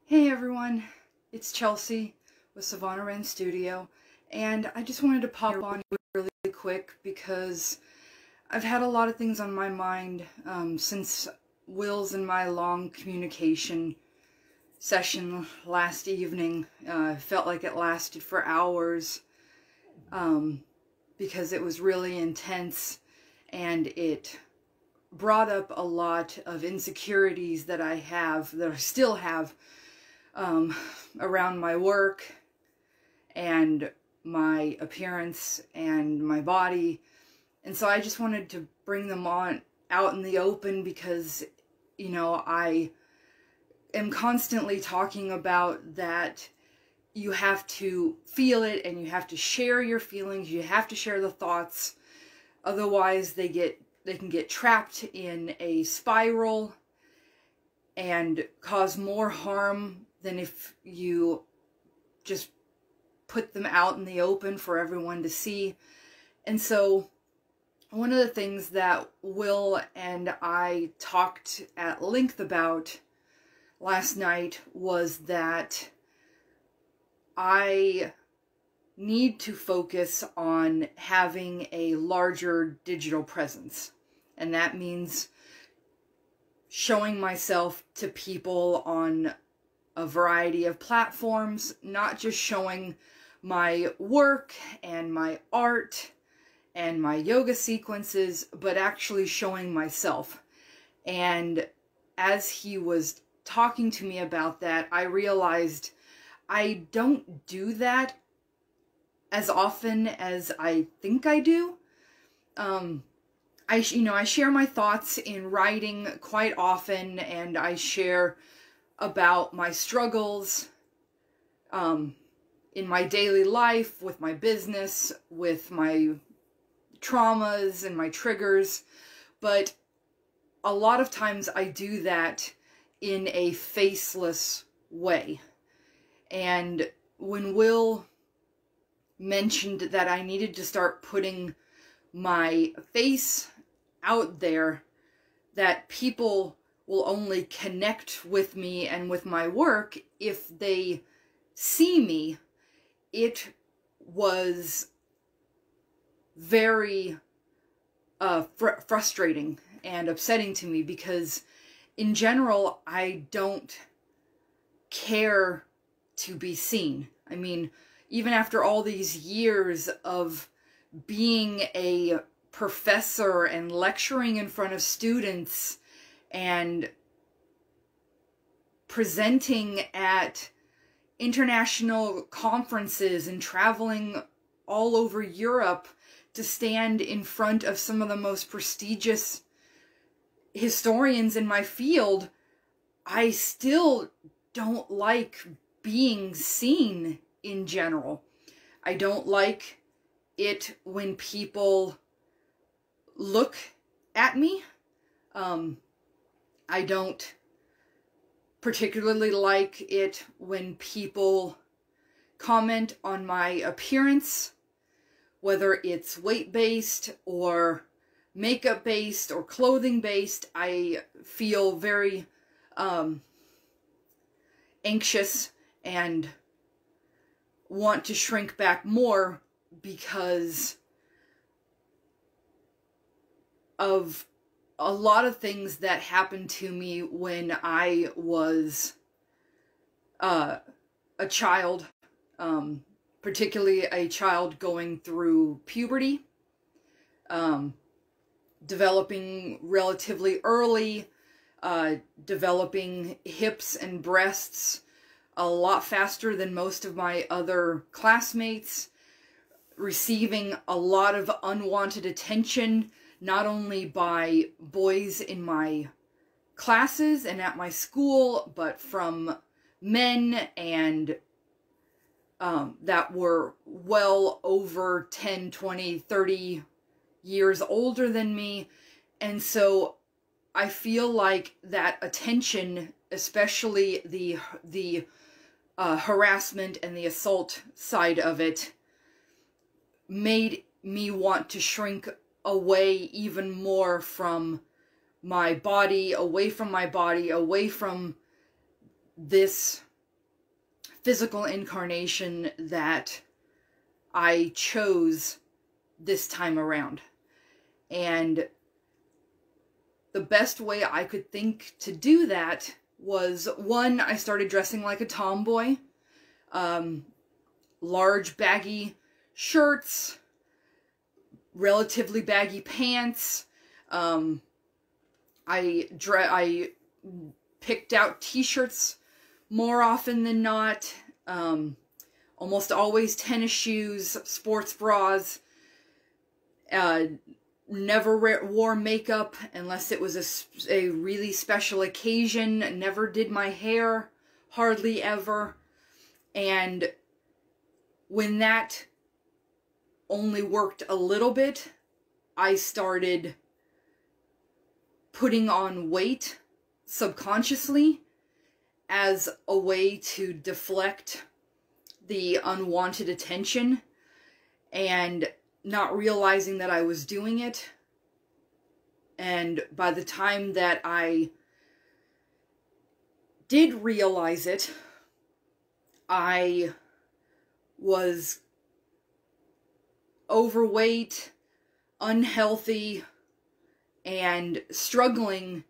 Hey everyone, it's Chelsea with Savannah Wren Studio, and I just wanted to pop on really quick because I've had a lot of things on my mind since Will's and my long communication session last evening. Felt like it lasted for hours because it was really intense, and it brought up a lot of insecurities that I still have around my work and my appearance and my body. And so I just wanted to bring them out in the open because, you know, I am constantly talking about that you have to feel it and you have to share your feelings, you have to share the thoughts, otherwise they can get trapped in a spiral and cause more harm than if you just put them out in the open for everyone to see. And so one of the things that Will and I talked at length about last night was that I need to focus on having a larger digital presence. And that means showing myself to people on a variety of platforms, not just showing my work and my art and my yoga sequences, but actually showing myself. And as he was talking to me about that, I realized I don't do that as often as I think I do. I share my thoughts in writing quite often, and I share about my struggles in my daily life, with my business, with my traumas and my triggers. But a lot of times I do that in a faceless way. And when Will mentioned that I needed to start putting my face out there, that people will only connect with me and with my work if they see me, it was very frustrating and upsetting to me, because in general I don't care to be seen. I mean, even after all these years of being a professor and lecturing in front of students and presenting at international conferences and traveling all over Europe to stand in front of some of the most prestigious historians in my field, I still don't like being seen in general. I don't like it when people look at me. I don't particularly like it when people comment on my appearance, whether it's weight-based or makeup-based or clothing-based. I feel very anxious and want to shrink back more because of a lot of things that happened to me when I was a child, particularly a child going through puberty, developing relatively early, developing hips and breasts a lot faster than most of my other classmates, receiving a lot of unwanted attention, not only by boys in my classes and at my school, but from men and that were well over 10, 20, 30 years older than me. And so I feel like that attention, especially the harassment and the assault side of it, made me want to shrink away even more from my body, away from this physical incarnation that I chose this time around. And the best way I could think to do that was, one, I started dressing like a tomboy. Large baggy shirts, relatively baggy pants. I picked out t-shirts more often than not. Almost always tennis shoes, sports bras. Never wore makeup unless it was a really special occasion. Never did my hair, hardly ever. And when that only worked a little bit, I started putting on weight subconsciously as a way to deflect the unwanted attention, and not realizing that I was doing it. And by the time that I did realize it, I was overweight, unhealthy, and struggling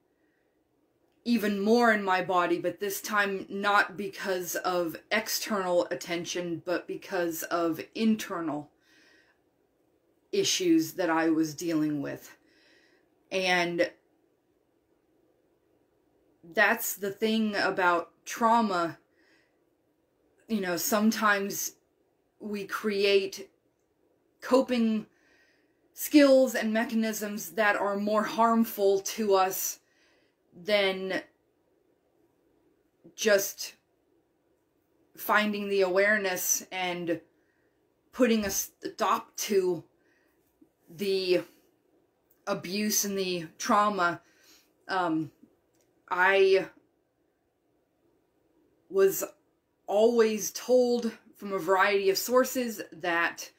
even more in my body, but this time not because of external attention, but because of internal issues that I was dealing with. And that's the thing about trauma. You know, sometimes we create coping skills and mechanisms that are more harmful to us than just finding the awareness and putting a stop to the abuse and the trauma. I was always told from a variety of sources that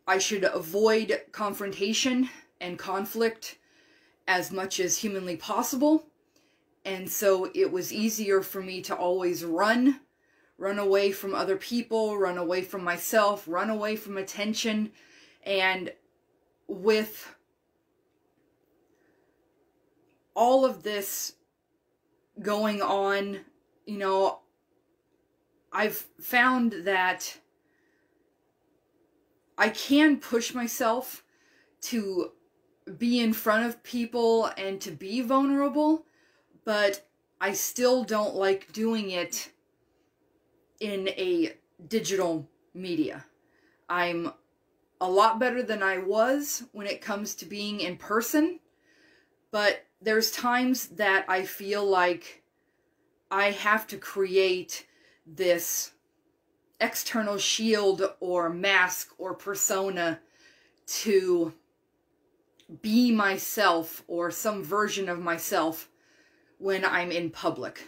I should avoid confrontation and conflict as much as humanly possible. And so it was easier for me to always run away from other people, run away from myself, run away from attention. And with all of this going on, you know, I've found that I can push myself to be in front of people and to be vulnerable, but I still don't like doing it in a digital media. I'm a lot better than I was when it comes to being in person, but there's times that I feel like I have to create this external shield or mask or persona to be myself or some version of myself when I'm in public.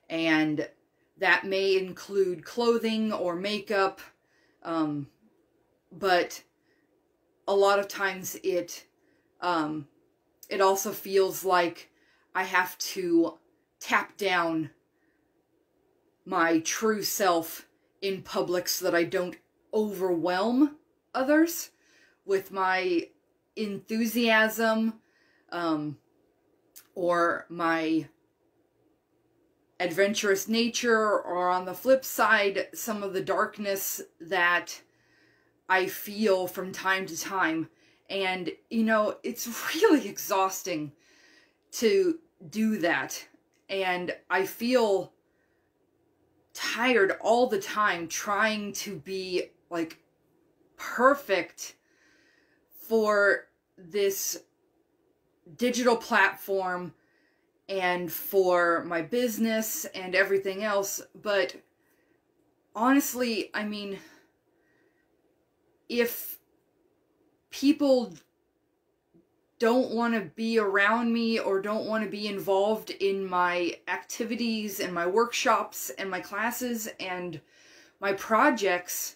And that may include clothing or makeup, but a lot of times it also feels like I have to tap down my true self in public so that I don't overwhelm others with my enthusiasm, or my adventurous nature, or on the flip side, some of the darkness that I feel from time to time. And, you know, it's really exhausting to do that. And I feel tired all the time trying to be like perfect for this digital platform and for my business and everything else. But honestly, I mean, if people don't want to be around me or don't want to be involved in my activities and my workshops and my classes and my projects,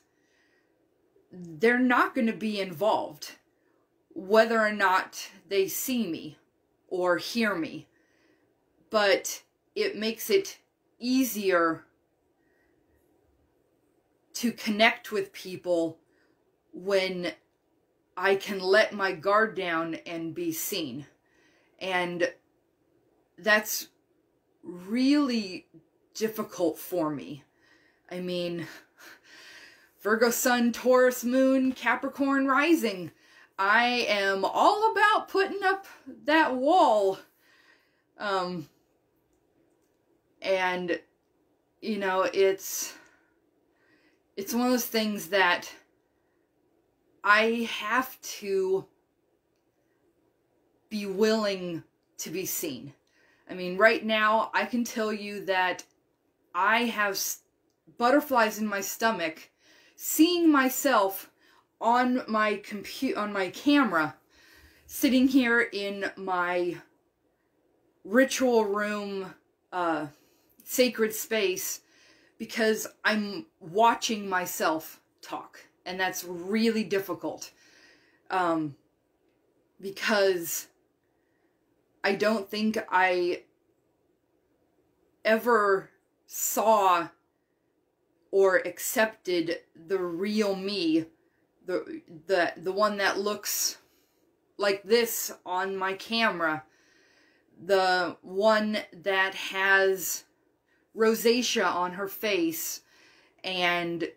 they're not going to be involved, whether or not they see me or hear me. But it makes it easier to connect with people when I can let my guard down and be seen. And that's really difficult for me. I mean, Virgo Sun, Taurus Moon, Capricorn Rising. I am all about putting up that wall. And, you know, it's one of those things that I have to be willing to be seen. I mean, right now, I can tell you that I have butterflies in my stomach seeing myself on my camera, sitting here in my ritual room, sacred space, because I'm watching myself talk. And that's really difficult. Because I don't think I ever saw or accepted the real me, the one that looks like this on my camera, the one that has rosacea on her face and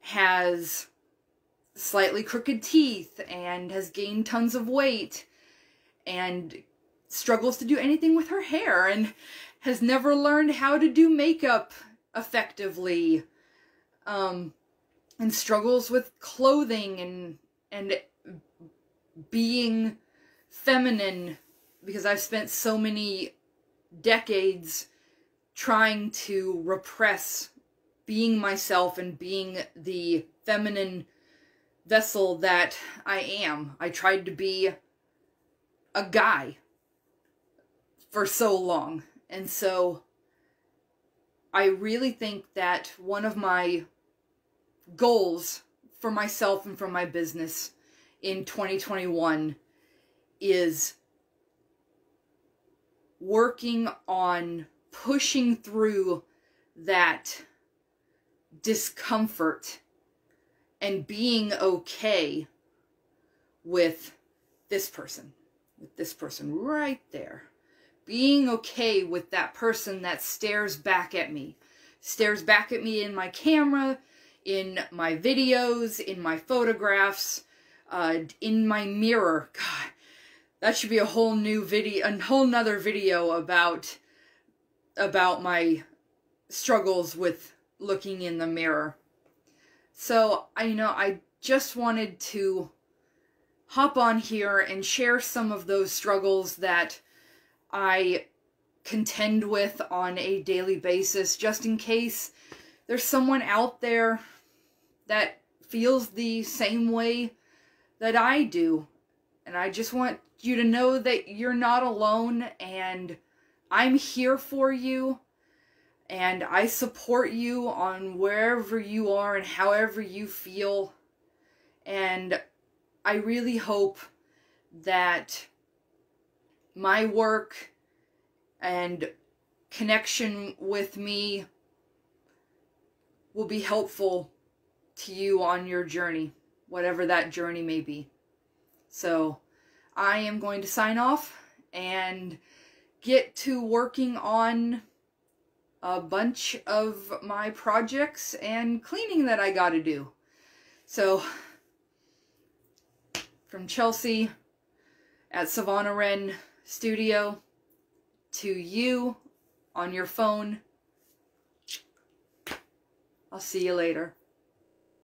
has slightly crooked teeth and has gained tons of weight and struggles to do anything with her hair and has never learned how to do makeup effectively, and struggles with clothing and being feminine, because I've spent so many decades trying to repress being myself and being the feminine vessel that I am. I tried to be a guy for so long. And so I really think that one of my goals for myself and for my business in 2021 is working on pushing through that discomfort and being okay with this person right there. Being okay with that person that stares back at me in my camera, in my videos, in my photographs, in my mirror. God, that should be a whole nother video about my struggles with looking in the mirror. So, I just wanted to hop on here and share some of those struggles that I contend with on a daily basis, just in case there's someone out there that feels the same way that I do. And I just want you to know that you're not alone, and I'm here for you, and I support you on wherever you are and however you feel. And I really hope that my work and connection with me will be helpful to you on your journey, whatever that journey may be. So I am going to sign off and get to working on a bunch of my projects and cleaning that I gotta do. So, from Chelsea at Savannah Wren Studio to you on your phone, I'll see you later.